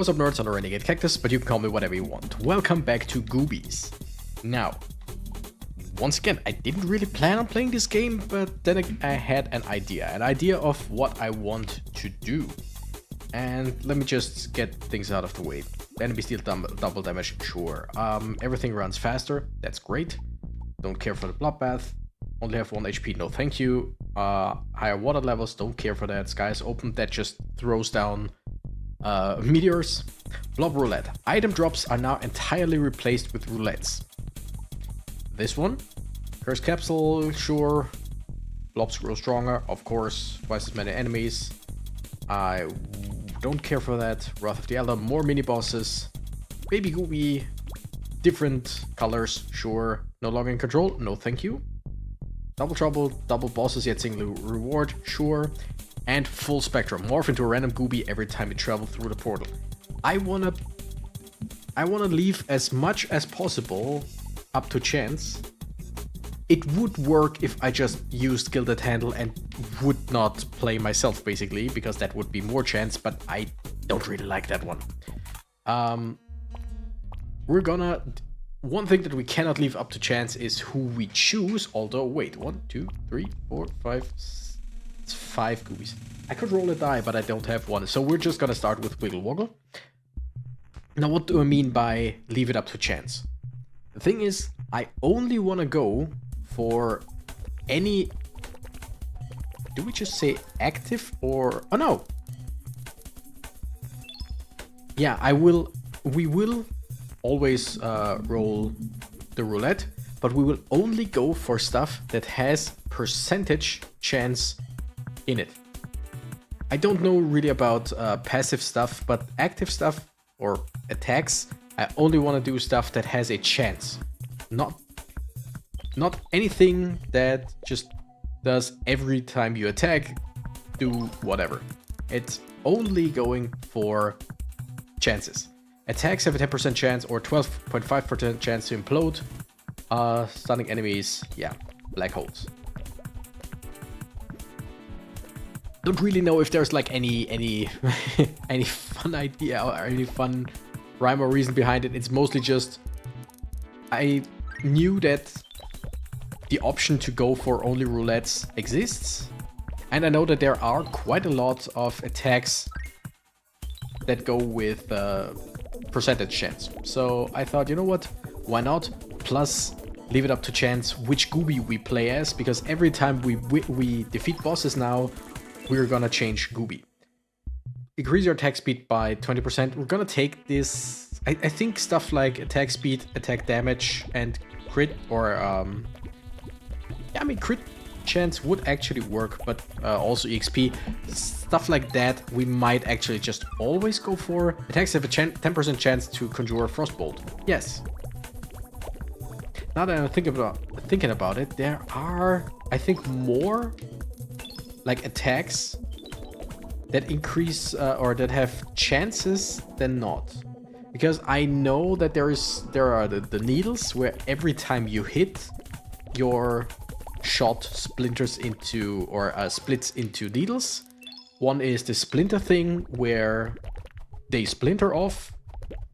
What's up nerds, I'm a Renegade Cactus, but you can call me whatever you want. Welcome back to Goobies. Now, once again, I didn't really plan on playing this game, but then I had an idea of what I want to do. And let me just get things out of the way. The enemies deal double damage, sure. Everything runs faster, that's great. Don't care for the blobbath. Only have 1 HP, no thank you. Higher water levels, don't care for that. Sky is open, that just throws down meteors. Blob roulette. Item drops are now entirely replaced with roulettes. This one. Curse capsule, sure. Blobs grow stronger, of course. Twice as many enemies. I don't care for that. Wrath of the Elder, more mini bosses. Baby Goobie. Different colors, sure. No longer in control, no thank you. Double trouble, double bosses yet single reward, sure. And full spectrum, morph into a random Goobie every time you travel through the portal. I wanna leave as much as possible up to chance. It would work if I just used Gilded Handle and would not play myself, basically, because that would be more chance, but I don't really like that one. One thing that we cannot leave up to chance is who we choose, although, wait, 1, 2, 3, 4, 5, it's 5 Goobies. I could roll a die, but I don't have one, so we're just gonna start with Wiggle Woggle. Now, what do I mean by leave it up to chance? The thing is, I only wanna go for any... Do we just say active or... Oh, no! Yeah, we will always roll the roulette, but we will only go for stuff that has percentage chance in it. I don't know really about passive stuff, but active stuff or attacks, I only want to do stuff that has a chance. Not anything that just does every time you attack, do whatever. It's only going for chances. Attacks have a 10% chance or 12.5% chance to implode. Stunning enemies, yeah, black holes. Don't really know if there's like any any fun idea or any fun rhyme or reason behind it. It's mostly just I knew that the option to go for only roulettes exists, and I know that there are quite a lot of attacks that go with percentage chance. So I thought, you know what, why not? Plus, leave it up to chance which Goobie we play as, because every time we defeat bosses now, we're gonna change Goobie. Increase your attack speed by 20%. We're gonna take this, I think stuff like attack speed, attack damage, and crit, or yeah, I mean crit chance would actually work, but also EXP, stuff like that we might actually just always go for. Attacks have a 10% chance to conjure Frostbolt. Yes. Now that I'm thinking about it, there are, I think, more like attacks that increase or that have chances than not. Because I know that there are the needles where every time you hit, your shot splinters into or splits into needles. One is the splinter thing where they splinter off.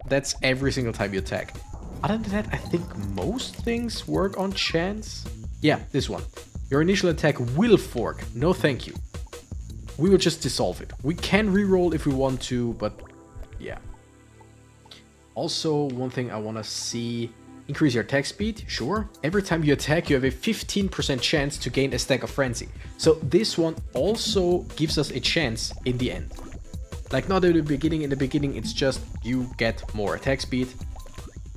That's every single time you attack. Other than that, I think most things work on chance. Yeah, this one. Your initial attack will fork. No thank you. We will just dissolve it. We can reroll if we want to, but yeah. Also, one thing I want to see. Increase your attack speed, sure. Every time you attack, you have a 15% chance to gain a stack of frenzy. So this one also gives us a chance in the end. Like not in the beginning it's just you get more attack speed.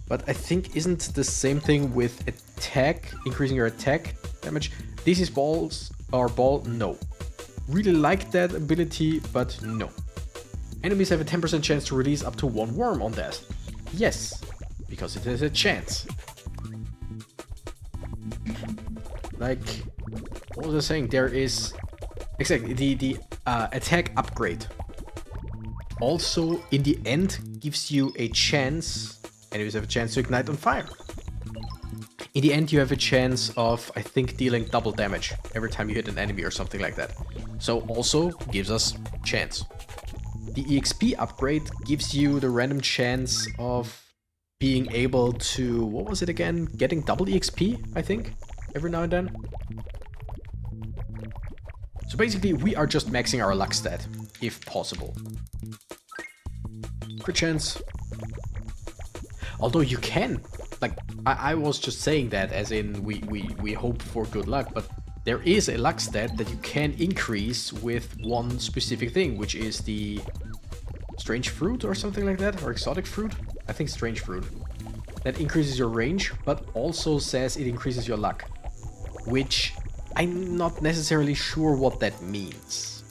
But I think isn't the same thing with attack, increasing your attack damage. This is balls or ball, no. Really like that ability, but no. Enemies have a 10% chance to release up to 1 worm on that. Yes. Because it has a chance. Like, what was I saying? There is exactly the attack upgrade. Also, in the end, gives you a chance. Enemies have a chance to ignite on fire. In the end, you have a chance of, I think, dealing double damage every time you hit an enemy or something like that. So also gives us chance. the EXP upgrade gives you the random chance of being able to, what was it again? Getting double EXP, I think, every now and then. So basically, we are just maxing our luck stat, if possible. Crit chance. Although you can, like, I was just saying that as in we hope for good luck, but there is a luck stat that you can increase with one specific thing, which is the strange fruit or something like that, or exotic fruit. I think strange fruit. That increases your range, but also says it increases your luck, which I'm not necessarily sure what that means.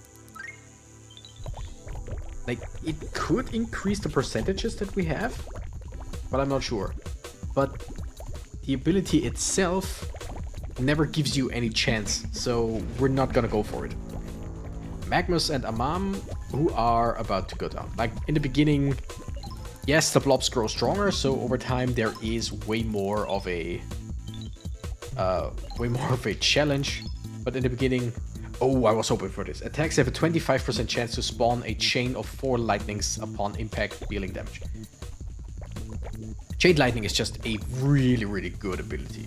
Like, it could increase the percentages that we have, but I'm not sure. But the ability itself never gives you any chance, so we're not gonna go for it. Magmus and Amam, who are about to go down. Like, in the beginning, yes, the blobs grow stronger, so over time there is way more of a challenge. But in the beginning, oh, I was hoping for this. Attacks have a 25% chance to spawn a chain of 4 lightnings upon impact, dealing damage. Chain lightning is just a really, really good ability.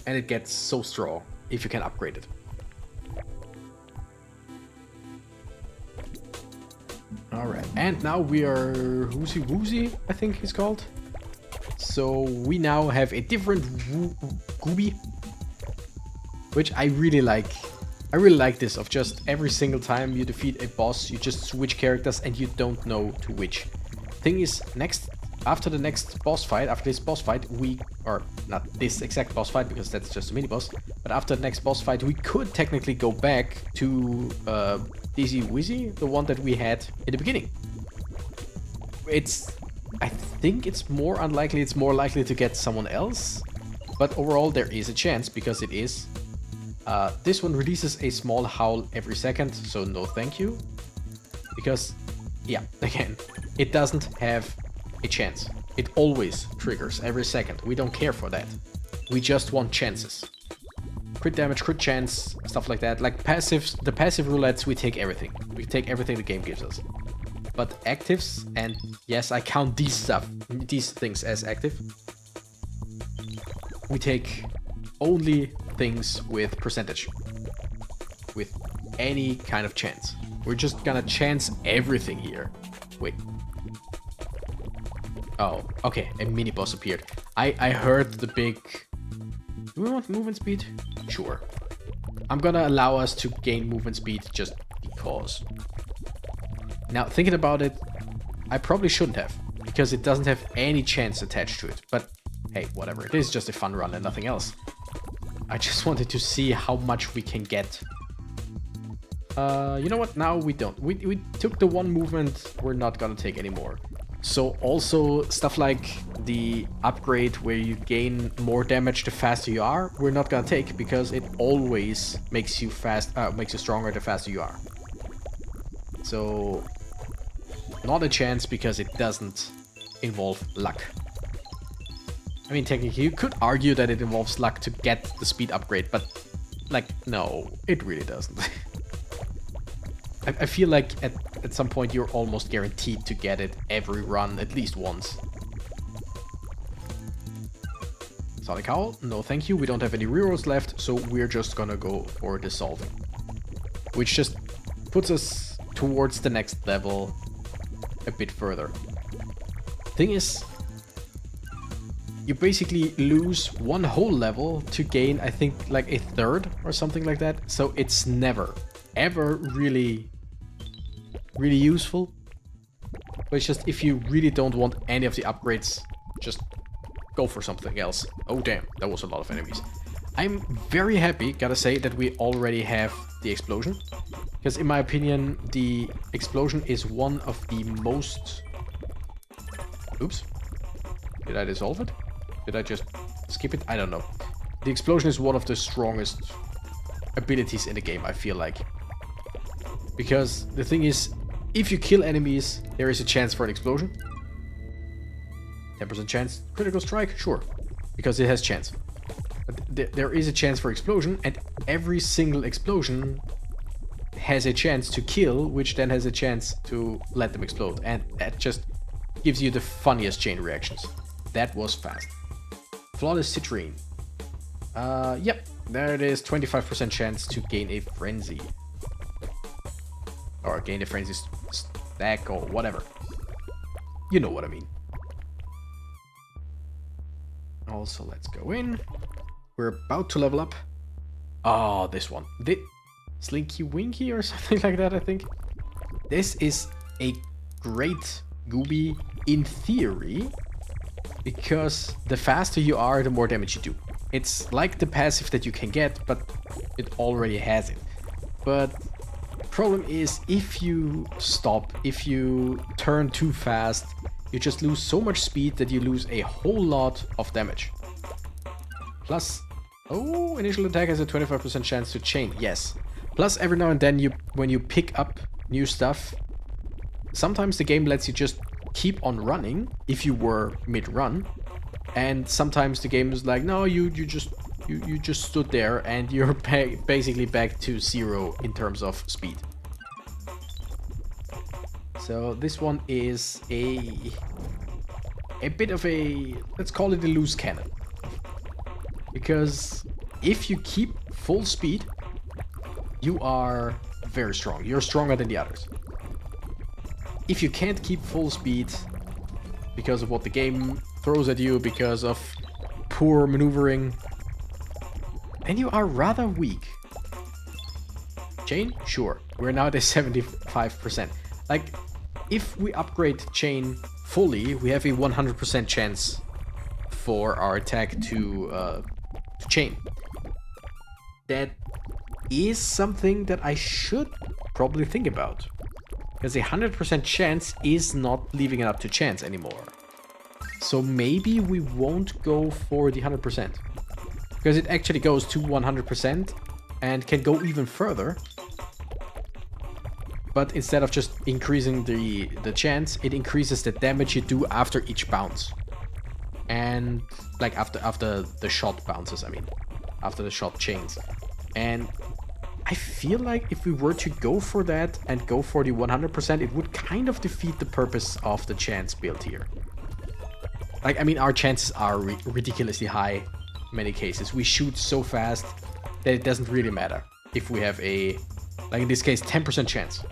And it gets so strong if you can upgrade it. Alright, and now we are Isy Wheezy, I think he's called. So we now have a different Goobie, which I really like. I really like this, of just every single time you defeat a boss, you just switch characters and you don't know to which. Thing is, after this boss fight, or not this exact boss fight because that's just a mini boss, but after the next boss fight, we could technically go back to Isy Wheezy, the one that we had in the beginning. I think it's more unlikely, it's more likely to get someone else, but overall there is a chance because it is. This one releases a small howl every second, so no thank you. Because, yeah, again, it doesn't have a chance. It always triggers every second. We don't care for that. We just want chances. Crit damage, crit chance, stuff like that. Like passives, the passive roulettes, we take everything. We take everything the game gives us. But actives, and yes, I count these things as active. We take only things with percentage. With any kind of chance. We're just gonna chance everything here. Wait. Oh, okay, a mini boss appeared. I heard the big... Do we want movement speed? Sure. I'm gonna allow us to gain movement speed just because. Now, thinking about it, I probably shouldn't have, because it doesn't have any chance attached to it. But hey, whatever, it is just a fun run and nothing else. I just wanted to see how much we can get. You know what? Now we don't. We took the one movement, we're not gonna take anymore. So also stuff like the upgrade where you gain more damage the faster you are, we're not gonna take because it always makes you makes you stronger the faster you are. So not a chance because it doesn't involve luck. I mean, technically you could argue that it involves luck to get the speed upgrade, but like, no, it really doesn't. I feel like at some point you're almost guaranteed to get it every run at least once. Sonic Howl? No thank you, we don't have any rerolls left, so we're just gonna go for Dissolving. Which just puts us towards the next level a bit further. Thing is, you basically lose one whole level to gain, I think, like a third or something like that. So it's never, ever really useful. But it's just if you really don't want any of the upgrades, just go for something else. Oh damn, that was a lot of enemies. I'm very happy, gotta say, that we already have the explosion. Because in my opinion, the explosion is one of the most... Oops. Did I dissolve it? Did I just skip it? I don't know. The explosion is one of the strongest abilities in the game, I feel like. Because the thing is, if you kill enemies, there is a chance for an explosion. 10% chance. Critical strike? Sure. Because it has chance. But there is a chance for explosion, and every single explosion has a chance to kill, which then has a chance to let them explode. And that just gives you the funniest chain reactions. That was fast. Flawless citrine. Yep, there it is. 25% chance to gain a frenzy. Or gain a frenzy stack or whatever. You know what I mean. Also, let's go in. We're about to level up. Oh, this one. The Slinky Winky or something like that, I think. This is a great Goobie in theory, because the faster you are, the more damage you do. It's like the passive that you can get, but it already has it. But problem is, if you stop, if you turn too fast, you just lose so much speed that you lose a whole lot of damage. Plus, oh, initial attack has a 25% chance to chain. Yes. Plus, every now and then, when you pick up new stuff, sometimes the game lets you just keep on running if you were mid-run, and sometimes the game is like, no, you just stood there and you're basically back to 0 in terms of speed. So this one is a bit of a, let's call it a loose cannon, because if you keep full speed, you are very strong. You're stronger than the others. If you can't keep full speed because of what the game throws at you, because of poor maneuvering, then you are rather weak. Chain? Sure. We're now at a 75%. Like, if we upgrade chain fully, we have a 100% chance for our attack to chain. That is something that I should probably think about. Because a 100% chance is not leaving it up to chance anymore. So maybe we won't go for the 100%. Because it actually goes to 100% and can go even further. But instead of just increasing the chance, it increases the damage you do after each bounce. And like after the shot bounces, I mean. After the shot chains. And I feel like if we were to go for that and go for the 100%, it would kind of defeat the purpose of the chance build here. Like, I mean, our chances are ridiculously high in many cases. We shoot so fast that it doesn't really matter if we have a, like in this case, 10% chance.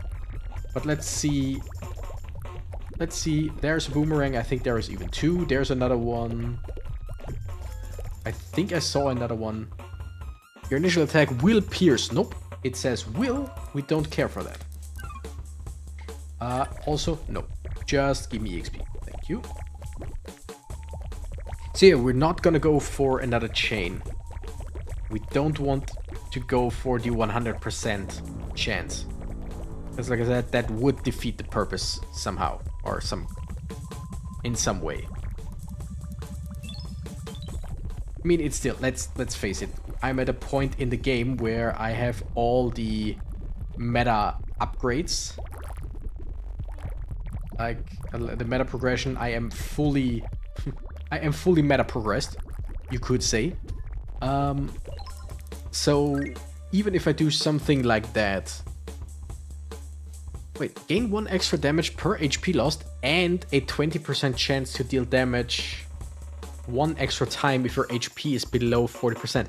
But let's see. Let's see. There's a boomerang. I think there is even 2. There's another one. I think I saw another one. Your initial attack will pierce. Nope. It says will. We don't care for that. Also, no. Just give me XP. Thank you. So yeah, we're not gonna go for another chain. We don't want to go for the 100% chance. Because like I said, that would defeat the purpose somehow. Or in some way. I mean, it's still, let's face it. I'm at a point in the game where I have all the meta upgrades. Like the meta progression, I am fully meta progressed, you could say. So even if I do something like that, wait, gain 1 extra damage per HP lost and a 20% chance to deal damage 1 extra time if your HP is below 40%.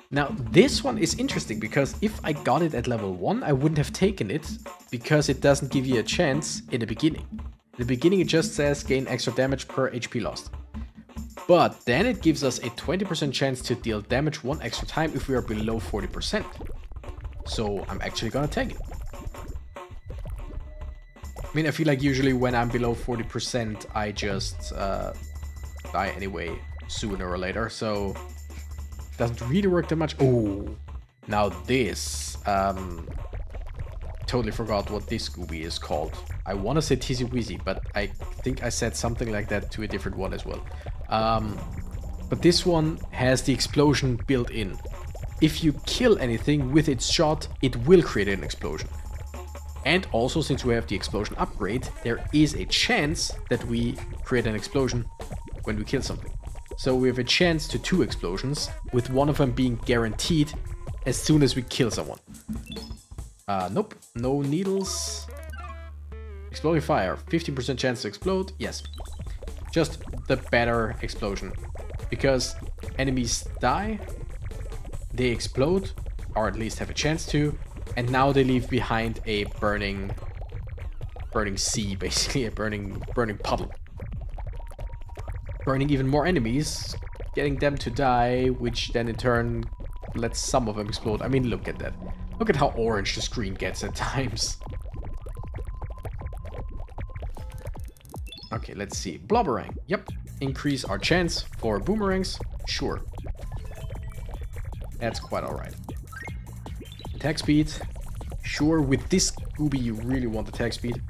Now, this one is interesting because if I got it at level 1, I wouldn't have taken it because it doesn't give you a chance in the beginning. In the beginning, it just says gain extra damage per HP lost. But then it gives us a 20% chance to deal damage 1 extra time if we are below 40%. So I'm actually gonna take it. I mean, I feel like usually when I'm below 40%, I just die anyway, sooner or later, so doesn't really work that much. Oh, now this, totally forgot what this Goobie is called. I want to say Isy Wheezy, but I think I said something like that to a different one as well. But this one has the explosion built in. If you kill anything with its shot, it will create an explosion. And also, since we have the explosion upgrade, there is a chance that we create an explosion when we kill something. So we have a chance to 2 explosions, with one of them being guaranteed as soon as we kill someone. Nope. No needles. Exploding fire. 15% chance to explode. Yes. Just the better explosion. Because enemies die, they explode, or at least have a chance to, and now they leave behind a burning sea, basically, a burning puddle. Burning even more enemies, getting them to die, which then in turn lets some of them explode. I mean, look at that. Look at how orange the screen gets at times. Okay, let's see. Blobberang. Yep. Increase our chance for boomerangs. Sure. That's quite alright. Attack speed. Sure, with this Goobie you really want attack speed.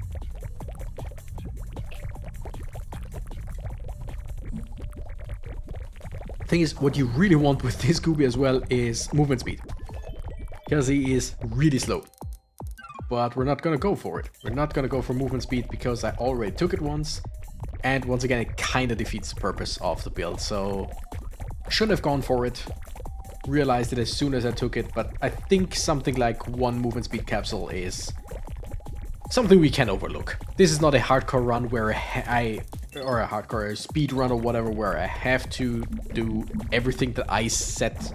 Thing is, what you really want with this Goobie as well is movement speed. Because he is really slow. But we're not gonna go for it. We're not gonna go for movement speed because I already took it once. And once again, it kinda defeats the purpose of the build, so I shouldn't have gone for it. Realized it as soon as I took it, but I think something like one movement speed capsule is something we can overlook. This is not a hardcore run where or a hardcore speed run or whatever, where I have to do everything that I set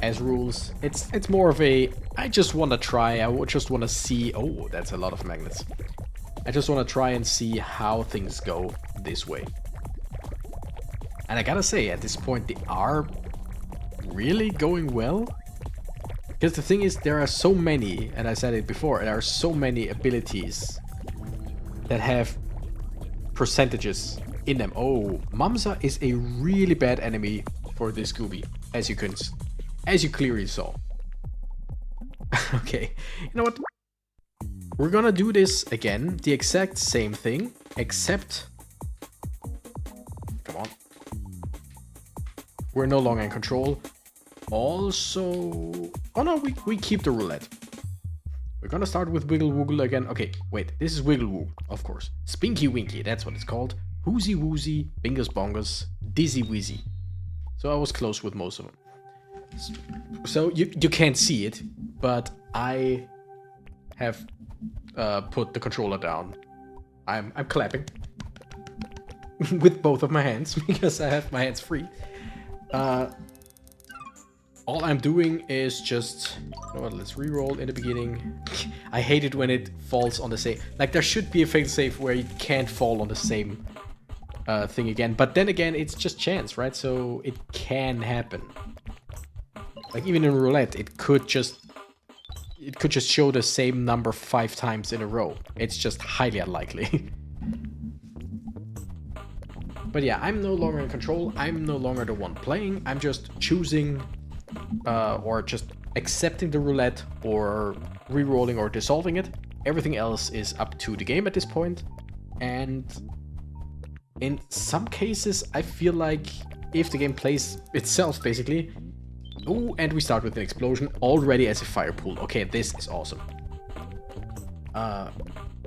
as rules. It's more of a, I just want to try, I just want to see, oh, that's a lot of magnets. I just want to try and see how things go this way. And I gotta say, at this point, they are really going well. Because the thing is, there are so many, and I said it before, there are so many abilities that have percentages in them. Oh, Mamsa is a really bad enemy for this Goobie, as you clearly saw. Okay, you know what? We're gonna do this again, the exact same thing, except... Come on. We're no longer in control. Also... Oh no, we keep the roulette. We're gonna start with Wiggle Woogle again. Okay, wait, this is Wiggle Woogle, of course. Slinky Winky, that's what it's called. Isy Wheezy, Bingus Bongus, Isy Wheezy. So I was close with most of them. So you can't see it, but I have put the controller down. I'm clapping with both of my hands because I have my hands free. All I'm doing is just, you know what, let's reroll in the beginning. I hate it when it falls on the same, like there should be a failsafe where you can't fall on the same thing again, but then again it's just chance, right? So it can happen. Like even in roulette, it could just show the same number 5 times in a row. It's just highly unlikely. But yeah, I'm no longer in control. I'm no longer the one playing. I'm just choosing or just accepting the roulette or re-rolling or dissolving it. Everything else is up to the game at this point. And in some cases, I feel like if the game plays itself, basically... Oh, and we start with an explosion already as a fire pool. Okay, this is awesome.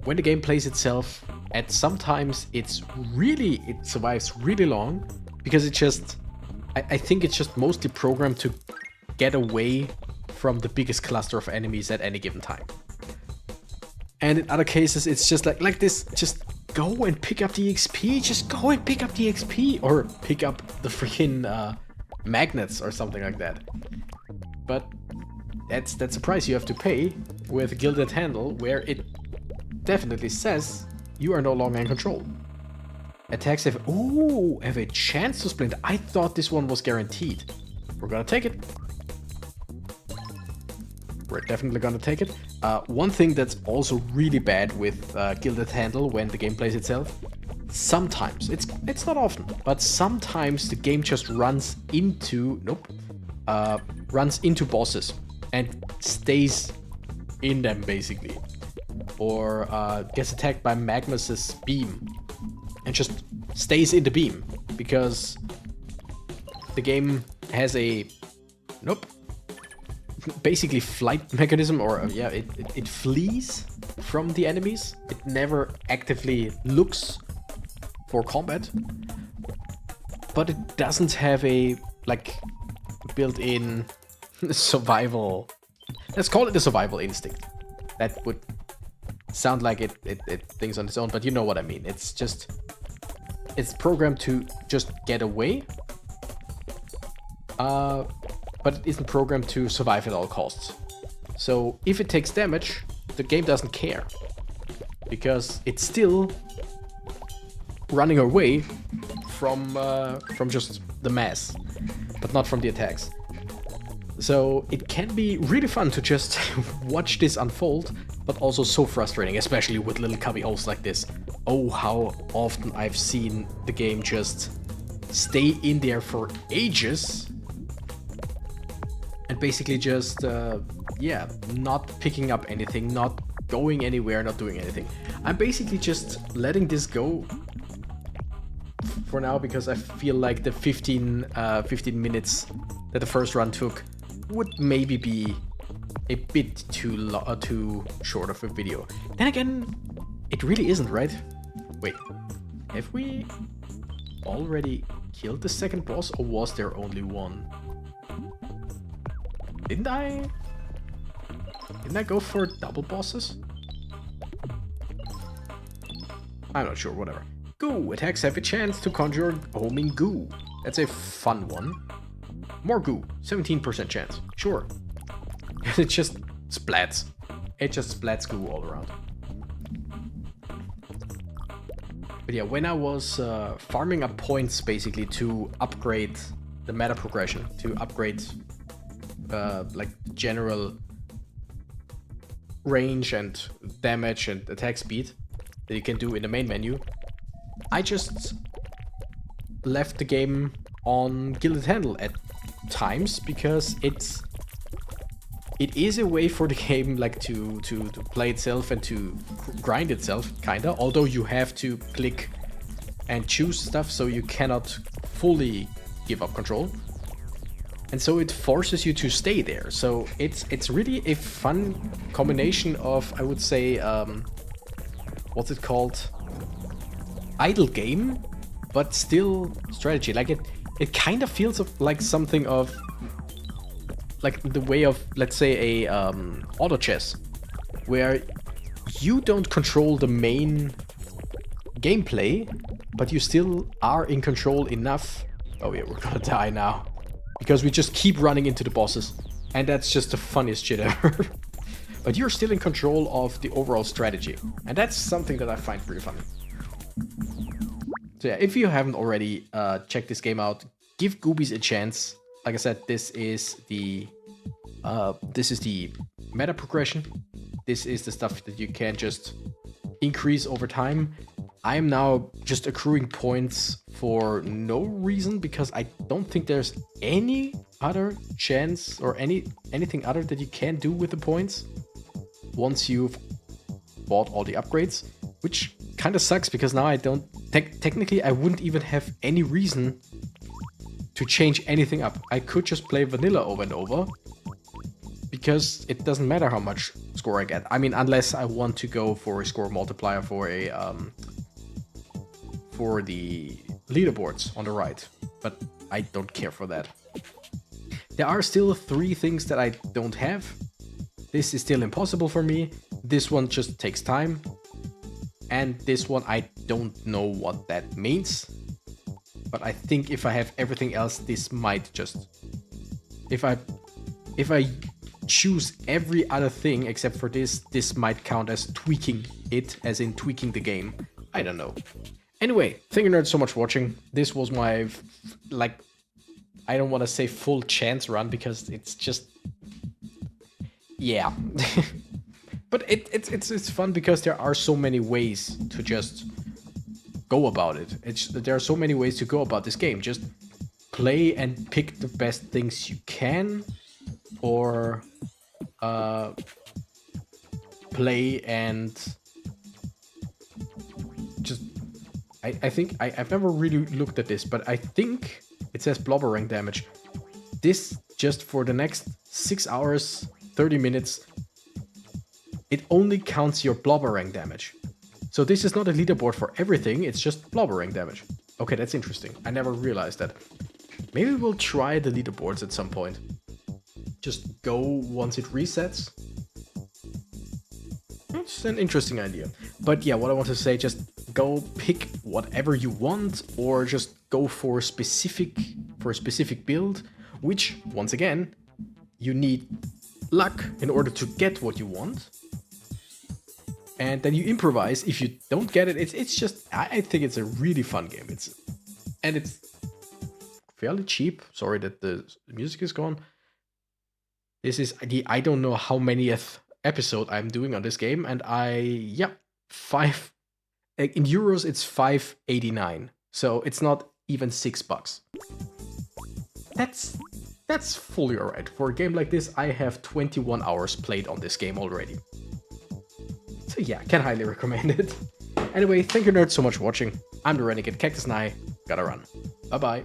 When the game plays itself, at sometimes it survives really long because it just, I think it's just mostly programmed to get away from the biggest cluster of enemies at any given time. And in other cases, it's just like this, just go and pick up the XP, just go and pick up the XP, or pick up the freaking magnets or something like that. But that's a price you have to pay with Gilded Handle, where it definitely says you are no longer in control. Attacks have a chance to splinter. I thought this one was guaranteed. We're gonna take it. We're definitely gonna take it. One thing that's also really bad with Gilded Handle when the game plays itself, sometimes, it's not often, but sometimes the game just runs into bosses and stays in them basically, or gets attacked by Magmus's beam and just stays in the beam because the game has a basically flight mechanism, or yeah, it flees from the enemies. It never actively looks for combat, but it doesn't have a built-in survival, let's call it a survival instinct. That would sound like it thinks on its own, but you know what I mean. It's just, it's programmed to just get away, but it isn't programmed to survive at all costs. So if it takes damage, the game doesn't care, because it's still running away from just the mass, but not from the attacks. So it can be really fun to just watch this unfold, but also so frustrating, especially with little cubby holes like this. Oh, how often I've seen the game just stay in there for ages and basically just, yeah, not picking up anything, not going anywhere, not doing anything. I'm basically just letting this go for now, because I feel like the 15 minutes that the first run took would maybe be a bit too short of a video. Then again, it really isn't, right? Wait, have we already killed the second boss, or was there only one? Didn't I go for double bosses? I'm not sure, whatever. Goo! Attacks have a chance to conjure homing goo. That's a fun one. More goo. 17% chance. Sure. It just splats. It just splats goo all around. But yeah, when I was farming up points basically to upgrade the meta progression, to upgrade like general range and damage and attack speed that you can do in the main menu, I just left the game on Gilded Handle at times, because it is a way for the game like to play itself and to grind itself, kinda, although you have to click and choose stuff, so you cannot fully give up control. And so it forces you to stay there. So it's really a fun combination of, I would say, what's it called? Idle game, but still strategy. Like it kind of feels like something of like the way of, let's say, a auto chess, where you don't control the main gameplay, but you still are in control enough. Oh yeah, we're gonna die now, because we just keep running into the bosses, and that's just the funniest shit ever. But you're still in control of the overall strategy, and that's something that I find pretty funny. So yeah, if you haven't already checked this game out, give Goobies a chance. Like I said, this is the meta progression. This is the stuff that you can just increase over time. I am now just accruing points for no reason, because I don't think there's any other chance or anything other that you can do with the points once you've bought all the upgrades, which kind of sucks, because now I don't technically I wouldn't even have any reason to change anything up. I could just play vanilla over and over, because it doesn't matter how much score I get. I mean, unless I want to go for a score multiplier for a for the leaderboards on the right, but I don't care for that. There are still 3 things that I don't have. This is still impossible for me. This one just takes time. And this one, I don't know what that means. But I think if I have everything else, this might just... If I choose every other thing except for this, this might count as tweaking it, as in tweaking the game. I don't know. Anyway, thank you nerds so much for watching. This was my, like, I don't want to say full chance run, because it's just... Yeah. But it's fun, because there are so many ways to just go about it. There are so many ways to go about this game. Just play and pick the best things you can, or play and just... I think I've never really looked at this, but I think it says blobbering damage. This, just for the next 6 hours, 30 minutes, it only counts your blobbering damage. So this is not a leaderboard for everything, it's just blobbering damage. Okay, that's interesting. I never realized that. Maybe we'll try the leaderboards at some point. Just go once it resets. it's an interesting idea. But yeah, what I want to say, just go pick whatever you want, or just go for a specific build, which, once again, you need luck in order to get what you want. And then you improvise. If you don't get it, it's just, I think it's a really fun game. It's fairly cheap. Sorry that the music is gone. This is the, I don't know how manyth episode I'm doing on this game, and in euros it's 5.89, so it's not even $6. That's fully alright. For a game like this, I have 21 hours played on this game already. So yeah, can highly recommend it. Anyway, thank you nerds so much for watching. I'm the Renegade Cactus and I gotta run. Bye bye.